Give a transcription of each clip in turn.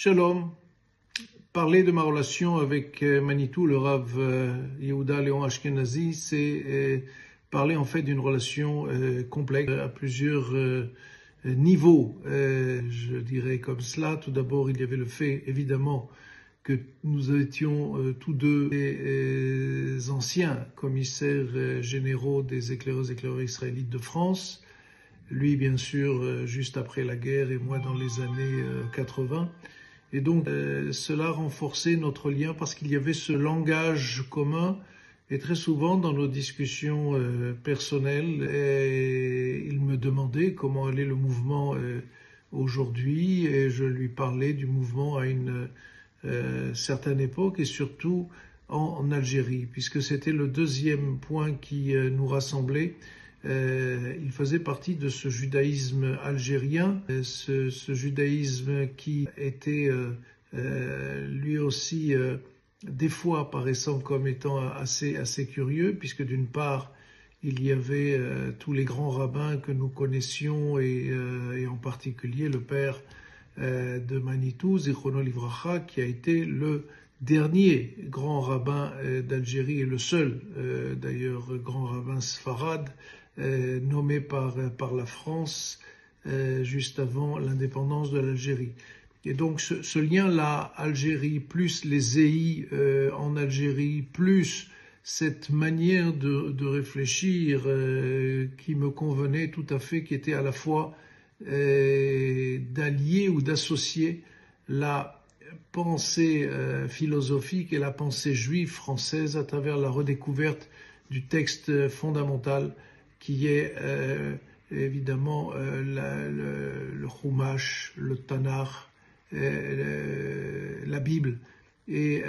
Shalom. Parler de ma relation avec Manitou, le Rav Yehuda Léon Ashkenazi, c'est parler en fait d'une relation complexe à plusieurs niveaux. Je dirais comme cela. Tout d'abord, il y avait le fait, évidemment, que nous étions tous deux des anciens commissaires généraux des éclaireurs israélites de France. Lui, bien sûr, juste après la guerre et moi dans les années 80. Et donc, cela renforçait notre lien parce qu'il y avait ce langage commun. Et très souvent, dans nos discussions personnelles, il me demandait comment allait le mouvement aujourd'hui. Et je lui parlais du mouvement à une certaine époque et surtout en Algérie, puisque c'était le deuxième point qui nous rassemblait. Il faisait partie de ce judaïsme algérien, ce judaïsme qui était lui aussi des fois paraissant comme étant assez curieux, puisque d'une part il y avait tous les grands rabbins que nous connaissions et en particulier le père de Manitou, Zichrono Livracha, qui a été le dernier grand rabbin d'Algérie et le seul d'ailleurs grand rabbin sfarad nommé par la France juste avant l'indépendance de l'Algérie. Et donc ce lien-là, Algérie, plus les Zéhi en Algérie, plus cette manière de réfléchir qui me convenait tout à fait, qui était à la fois d'allier ou d'associer la pensée philosophique et la pensée juive française à travers la redécouverte du texte fondamental qui est évidemment le Chumash, le Tanakh, la Bible. Et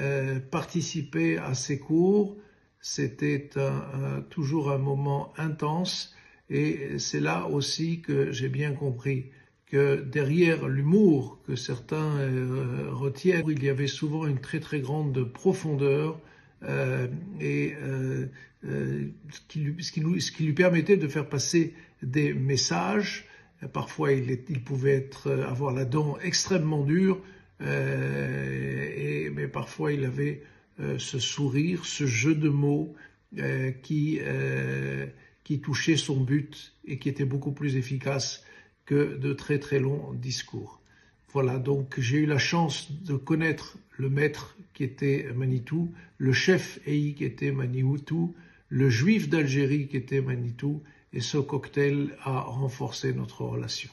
participer à ces cours, c'était toujours un moment intense. Et c'est là aussi que j'ai bien compris que derrière l'humour que certains retiennent, il y avait souvent une très très grande profondeur ce qui lui permettait de faire passer des messages. Parfois il pouvait avoir la dent extrêmement dure, mais parfois il avait ce sourire, ce jeu de mots qui touchait son but et qui était beaucoup plus efficace que de très très longs discours. Voilà, donc j'ai eu la chance de connaître le maître qui était Manitou, le chef Ehi qui était Manitou, le juif d'Algérie qui était Manitou, et ce cocktail a renforcé notre relation.